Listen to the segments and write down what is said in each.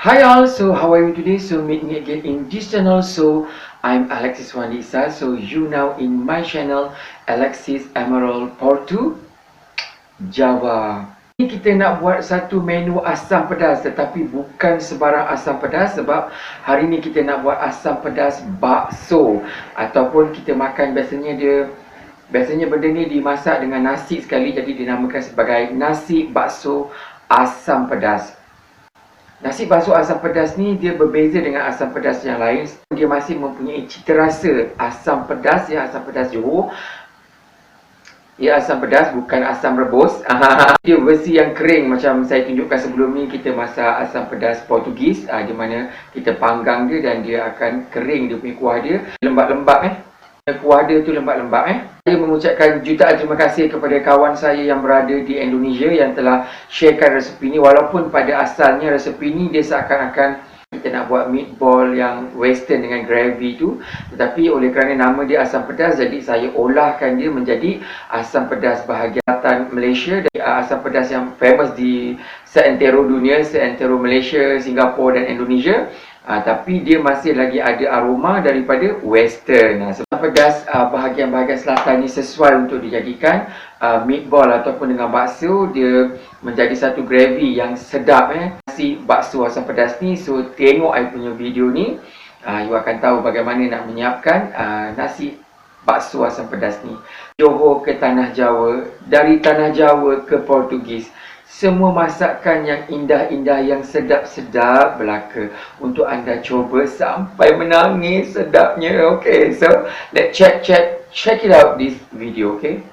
Hi all, so how are you today? So meet me again in this channel. So I'm Alexis Wandisa. So you now in my channel Alexis Emerald Portu Java. Ini kita nak buat satu menu asam pedas, tetapi bukan sebarang asam pedas, sebab hari ni kita nak buat asam pedas bakso, ataupun kita makan biasanya benda ni dimasak dengan nasi sekali, jadi dinamakan sebagai nasi bakso asam pedas. Nasi bakso asam pedas ni dia berbeza dengan asam pedas yang lain. Dia masih mempunyai cita rasa asam pedas, ya, asam pedas Johor. Ya, asam pedas, bukan asam rebus. Dia versi yang kering macam saya tunjukkan sebelum ni. Kita masak asam pedas Portugis, di mana kita panggang dia dan dia akan kering dia punya kuah dia. Lembab-lembab kuah dia tu lembab-lembab. Saya mengucapkan jutaan terima kasih kepada kawan saya yang berada di Indonesia yang telah sharekan resepi ni. Walaupun pada asalnya resepi ni dia seakan-akan kita nak buat meatball yang western dengan gravy tu, tetapi oleh kerana nama dia asam pedas, jadi saya olahkan dia menjadi asam pedas bahagian selatan Malaysia, dan asam pedas yang famous di seantero dunia, seantero Malaysia, Singapura dan Indonesia. Tapi dia masih lagi ada aroma daripada western. Asam pedas bahagian-bahagian selatan ni sesuai untuk dijadikan meatball ataupun dengan bakso. Dia menjadi satu gravy yang sedap. Nasi bakso asam pedas ni, so tengok I punya video ni, you akan tahu bagaimana nak menyiapkan nasi bakso asam pedas ni. Johor ke Tanah Jawa, dari Tanah Jawa ke Portugis, semua masakan yang indah-indah, yang sedap-sedap belaka untuk anda cuba sampai menangis sedapnya. Okay, so let's check it out this video, okay?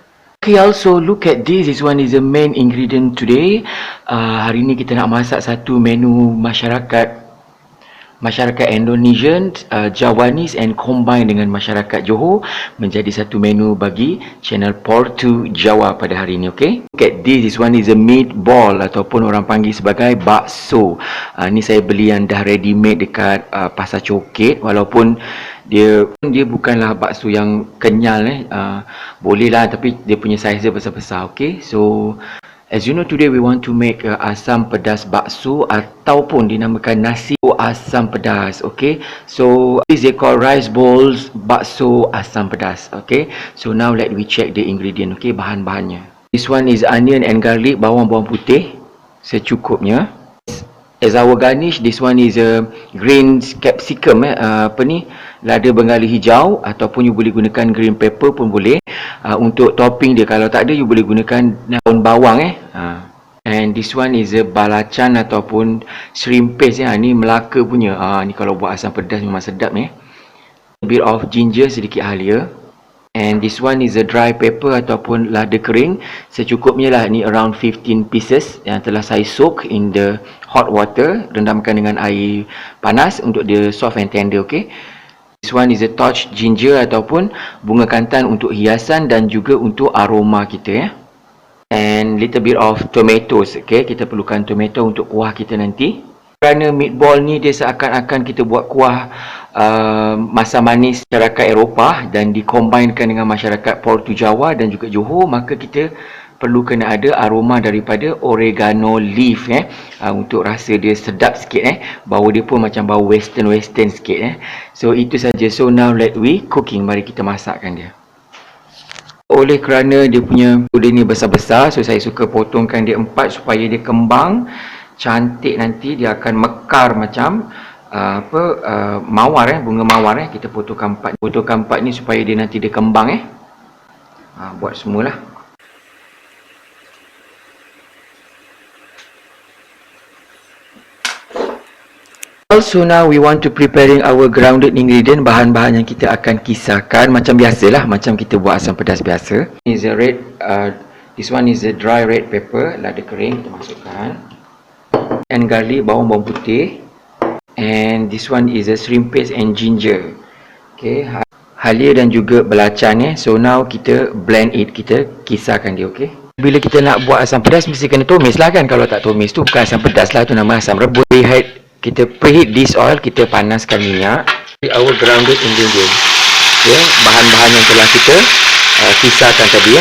Okay, also look at this. This one is the main ingredient today. Hari ni kita nak masak satu menu masyarakat Indonesian, Javanese and combine dengan masyarakat Johor menjadi satu menu bagi channel Portu Jawa pada hari ini. Okay, look at this one is a meatball ataupun orang panggil sebagai bakso. Ni saya beli yang dah ready made dekat Pasar Coket. Walaupun dia bukanlah bakso yang kenyal, boleh lah, tapi dia punya saiz dia besar-besar. Okay, so as you know, today we want to make asam pedas bakso ataupun dinamakan nasi asam pedas. Okay, so this they call rice balls bakso asam pedas. Okay, so now let we check the ingredient. Okay, bahan-bahannya. This one is onion and garlic, bawang putih secukupnya. As our garnish, this one is a green capsicum, lada bengali hijau, ataupun you boleh gunakan green pepper pun boleh. Untuk topping dia, kalau tak ada, you boleh gunakan daun bawang. And this one is a balacan ataupun shrimp paste. Ni Melaka punya. Ni kalau buat asam pedas memang sedap. A bit of ginger, sedikit halia. And this one is a dry pepper ataupun lada kering secukupnya lah. Ni around 15 pieces yang telah saya soak in the hot water, rendamkan dengan air panas untuk dia soft and tender. Okay, this one is a torch ginger ataupun bunga kantan untuk hiasan dan juga untuk aroma kita. And little bit of tomatoes. Okay, kita perlukan tomato untuk kuah kita nanti. Kerana meatball ni dia seakan-akan kita buat kuah masam manis masyarakat Eropah dan dikombinekan dengan masyarakat Portu Jawa dan juga Johor, maka kita perlu kena ada aroma daripada oregano leaf untuk rasa dia sedap sikit. Bau dia pun macam bau western sikit. So itu saja. So now let we cooking. Mari kita masakkan dia. Oleh kerana dia punya kuda ni besar-besar, so saya suka potongkan dia 4 supaya dia kembang cantik. Nanti dia akan mekar macam mawar, bunga mawar. Kita potongkan 4 ni supaya dia nanti dia kembang. Buat semualah. Also now we want to preparing our grounded ingredient, bahan-bahan yang kita akan kisarkan macam biasalah, macam kita buat asam pedas biasa. This is a red, this one is a dry red pepper, lada kering kita masukkan, and garlic, bawang putih, and this one is a shrimp paste and ginger. Okay, halia dan juga belacan. So now kita blend it, kita kisarkan dia. Okay, bila kita nak buat asam pedas mesti kena tumis lah kan. Kalau tak tumis tu bukan asam pedas lah, tu nama asam rebus. Kita preheat this oil, kita panaskan minyak. Our grounded ingredient, bahan-bahan yang telah kita kisarkan tadi.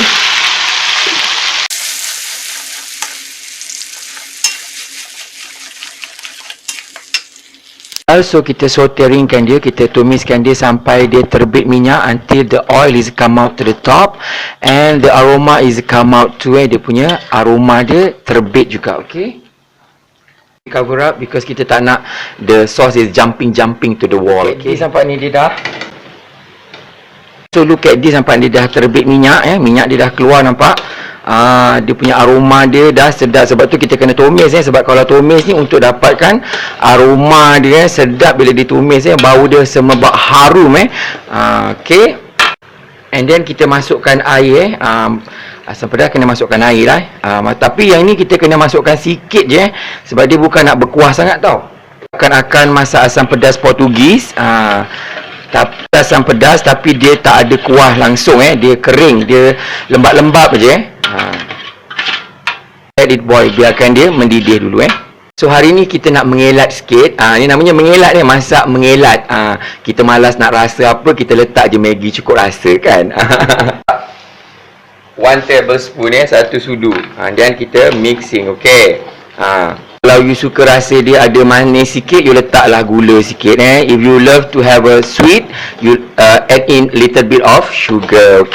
Also kita sauteringkan dia, kita tumiskan dia sampai dia terbit minyak, until the oil is come out to the top and the aroma is come out to dia punya aroma dia terbit juga. Okay, cover up because kita tak nak the sauce is jumping to the wall. Okay, sampai ni dia dah. So look at this, sampai dia dah terbit minyak, minyak dia dah keluar, nampak? Dia punya aroma dia dah sedap. Sebab tu kita kena tumis, sebab kalau tumis ni untuk dapatkan aroma dia sedap bila ditumis, bau dia semerbak harum. Okay, and then kita masukkan air. Asam pedas kena masukkan air lah. Tapi yang ni kita kena masukkan sikit je, sebab dia bukan nak berkuah sangat tau. Akan masak asam pedas Portugis, asam pedas tapi dia tak ada kuah langsung, dia kering, dia lembab-lembab je. Let it boil, biarkan dia mendidih dulu. So hari ni kita nak mengelat sikit. Ni namanya mengelat, masak mengelat. Kita malas nak rasa apa, kita letak je Maggi cukup rasa kan. 1 tablespoon, 1 sudu. Dan kita mixing. Okay, kalau you suka rasa dia ada manis sikit, you letaklah gula sikit. If you love to have a sweet, you add in little bit of sugar.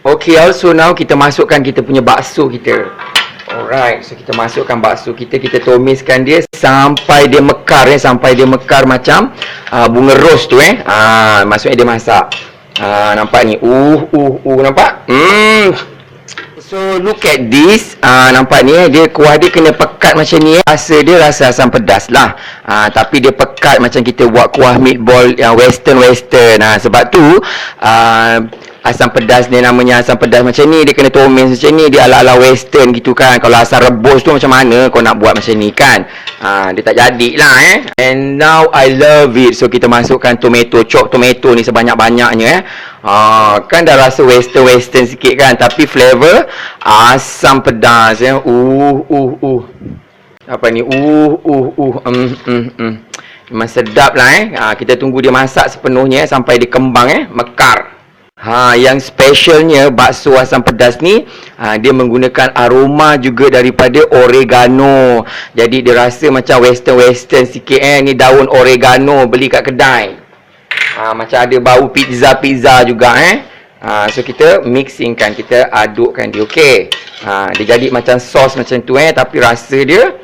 Okay, also now kita masukkan kita punya bakso kita. Alright, so kita masukkan bakso kita, kita tumiskan dia sampai dia mekar, sampai dia mekar macam bunga ros tu. Maksudnya dia masak. Nampak ni, nampak? So look at this, nampak ni, dia kuah dia kena pekat macam ni. Rasa dia rasa asam pedas lah, tapi dia pekat macam kita buat kuah meatball yang western. Sebab tu asam pedas ni namanya asam pedas macam ni, dia kena tumis macam ni, dia ala-ala western gitu kan. Kalau asam rebus tu macam mana kau nak buat macam ni kan, dia tak jadilah. And now I love it. So kita masukkan tomato, chop tomato ni sebanyak-banyaknya. Kan dah rasa western sikit kan, tapi flavor asam pedas. Apa ni, memang sedap lah. Kita tunggu dia masak sepenuhnya sampai dia kembang, mekar. Yang specialnya bakso asam pedas ni, dia menggunakan aroma juga daripada oregano. Jadi dia rasa macam western sikit. Ni daun oregano beli kat kedai. Macam ada bau pizza juga. So kita mixingkan, kita adukkan dia. Okay, dia jadi macam sos macam tu, tapi rasa dia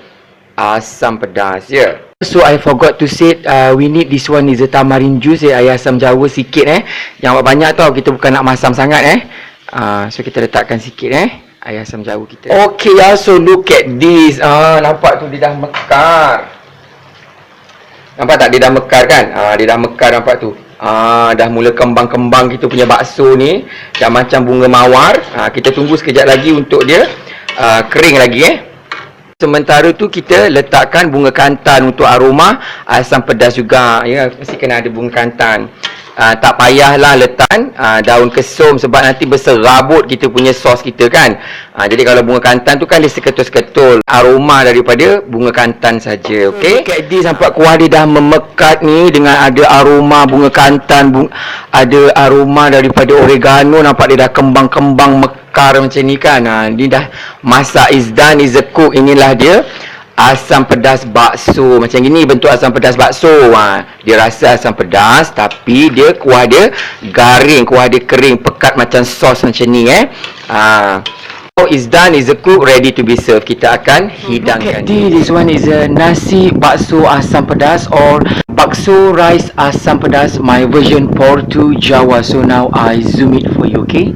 asam pedas je. So I forgot to say, we need this one is a tamarind juice, air asam jawa sikit. Jangan banyak tau, kita bukan nak masam sangat. So kita letakkan sikit air asam jawa kita. Okay, so look at this. Nampak tu dia dah mekar. Nampak tak, dia dah mekar kan? Dia dah mekar, nampak tu. Dah mula kembang-kembang kita punya bakso ni, dah macam bunga mawar. Kita tunggu sekejap lagi untuk dia kering lagi. Sementara tu kita letakkan bunga kantan untuk aroma asam pedas juga. Mesti kena ada bunga kantan. Tak payahlah letak daun kesum, sebab nanti berserabut kita punya sos kita kan. Jadi kalau bunga kantan tu kan dia seketul-seketul. Aroma daripada bunga kantan saja. Okay, look at this, nampak kuah dia dah memekat ni dengan ada aroma bunga kantan, ada aroma daripada oregano. Nampak dia dah kembang-kembang mekar macam ni kan. Ni dah masak, is done, is a cook. Inilah dia asam pedas bakso. Macam gini bentuk asam pedas bakso. Dia rasa asam pedas, tapi dia kuah dia garing, kuah dia kering, pekat macam sos macam ni. So is done, is a cook, ready to be served. Kita akan hidangkan. This one is a nasi bakso asam pedas or bakso rice asam pedas, my version Portu Jawa. So now I zoom it for you. Okay,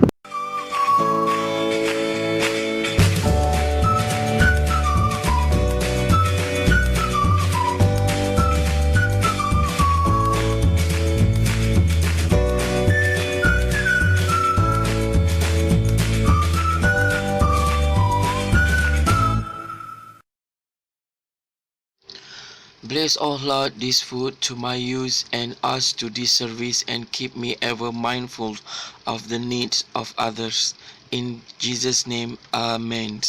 bless, O Lord, this food to my use and us to this service, and keep me ever mindful of the needs of others. In Jesus' name, Amen.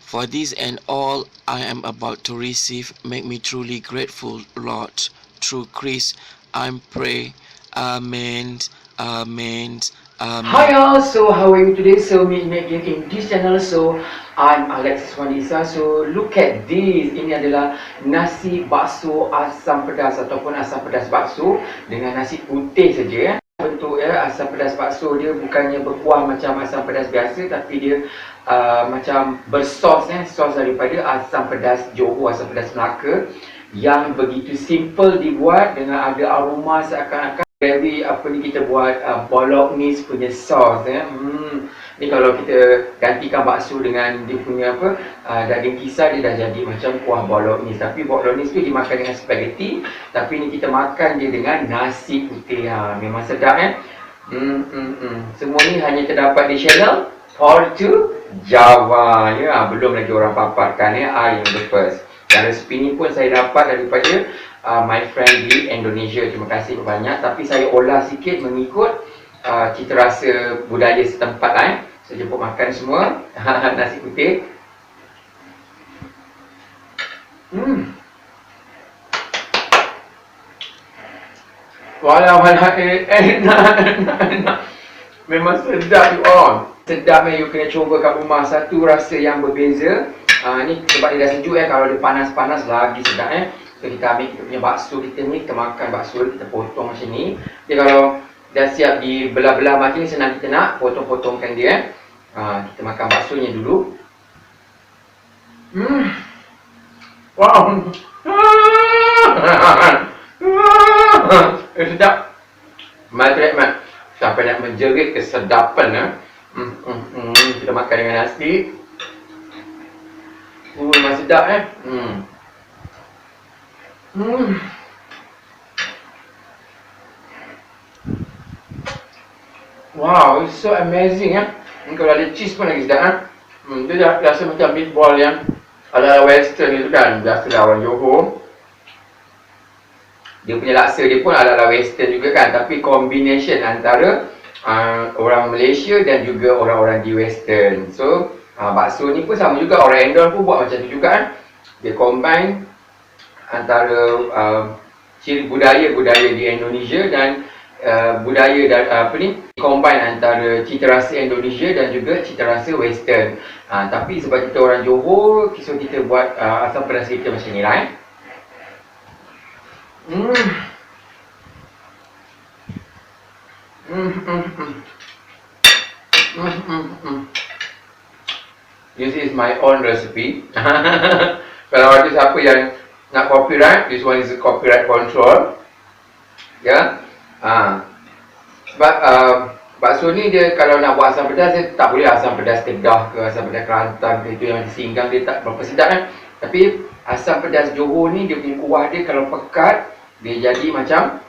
For this and all I am about to receive, make me truly grateful, Lord. Through Christ, I pray. Amen. Amen. Hi all, so how are you today? So me again in this channel. So I'm Alexis Wandisa. So look at this. Ini adalah nasi bakso asam pedas ataupun asam pedas bakso dengan nasi putih saja ya. Bentuk ya, asam pedas bakso dia bukannya berkuah macam asam pedas biasa, tapi dia macam bersos ya, sos daripada asam pedas Johor, asam pedas Melaka yang begitu simple dibuat dengan ada aroma seakan-akan gravy apa ni kita buat bolognese punya sos ya. Ni kalau kita gantikan bakso dengan dia punya apa daging kisar, dia dah jadi macam kuah bolognese. Tapi bolognese tu dimakan dengan spaghetti, tapi ni kita makan dia dengan nasi putih. Memang sedap ya. Semua ni hanya terdapat di channel Portu Java ya. Belum lagi orang paparkan ya. I am the first. Dan resipi ni pun saya dapat daripada my friend di Indonesia. Terima kasih banyak. Tapi saya olah sikit mengikut cita rasa budaya setempat lah. Saya jemput makan semua nasi putih. Walau enak. Memang sedap you all. Sedap you kena cuba kat rumah. Satu rasa yang berbeza. Ni sebab dia dah sejuk kalau dia panas-panas lagi sedap So kita ambil kita punya bakso kita ni, kita makan bakso, kita potong macam ni. Dia kalau dah siap dibelah-belah macam ni, senang kita nak potong-potongkan dia kita makan baksonya dulu. Wow. Sedap. Matrik. Sampai nak menjerit kesedapan kita makan dengan nasi. Memang sedap Wow, it's so amazing ya. Kalau ada cheese pun lagi sedap dia dah rasa macam meatball yang ala western itu kan. Biasalah orang Johor, dia punya laksa dia pun ala western juga kan. Tapi combination antara orang Malaysia dan juga orang-orang di western. So bakso ni pun sama juga, orang Endon pun buat macam tu juga kan. Dia combine antara ciri budaya-budaya di Indonesia dan budaya dan combine antara cita rasa Indonesia dan juga cita rasa western. Tapi sebab kita orang Johor, so kita buat asam pedas kita macam ni lah This is my own recipe. Kalau ada siapa yang nak copyright, this one is a copyright control. Ya. Sebab bakso ni dia kalau nak buat asam pedas, dia tak boleh asam pedas Kedah ke asam pedas Kelantan ke, itu yang disinggang dia tak berapa sedap kan. Tapi asam pedas Johor ni dia punya kuah dia kalau pekat, dia jadi macam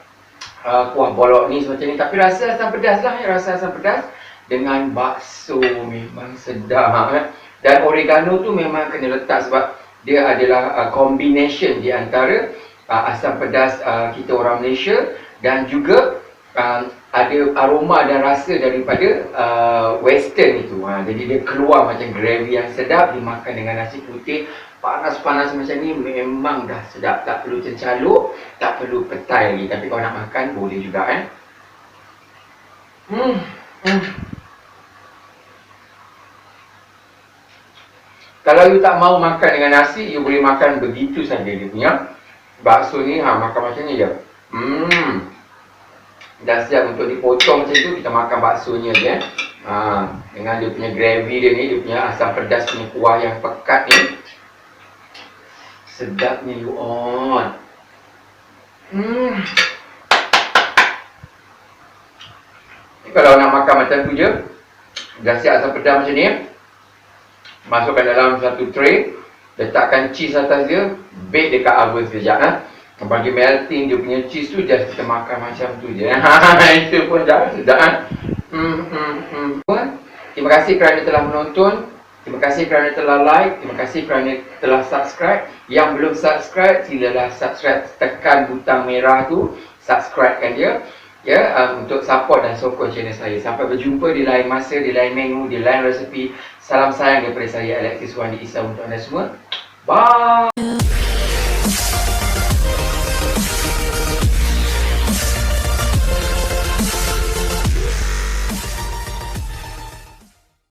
kuah bolognese macam ni. Tapi rasa asam pedas lah ya, rasa asam pedas dengan bakso memang sedap Dan oregano tu memang kena letak sebab dia adalah combination di antara asam pedas kita orang Malaysia dan juga ada aroma dan rasa daripada western itu. Jadi dia keluar macam gravy yang sedap, dimakan dengan nasi putih panas-panas macam ni memang dah sedap. Tak perlu cencaluk, tak perlu petai lagi. Tapi kalau nak makan boleh juga kan. Kalau you tak mau makan dengan nasi, you boleh makan begitu saja dia punya bakso ni. Makan macam ni je. Dah siap untuk dipotong macam tu, kita makan baksonya je dengan dia punya gravy dia ni, dia punya asam pedas punya kuah yang pekat ni. Sedapnya you all. Kalau nak makan macam tu je, dah siap asam pedas macam ni, masukkan dalam satu tray, letakkan cheese atas dia, bake dekat oven sekejap bagi melting dia punya cheese tu, just kita makan macam tu je. Itu pun dah sedap Terima kasih kerana telah menonton. Terima kasih kerana telah like. Terima kasih kerana telah subscribe. Yang belum subscribe, silalah subscribe, tekan butang merah tu, subscribekan dia untuk support dan sokong channel saya. Sampai berjumpa di lain masa, di lain menu, di lain resepi. Salam sayang daripada saya, Alexis Wandisa, untuk anda semua. Bye.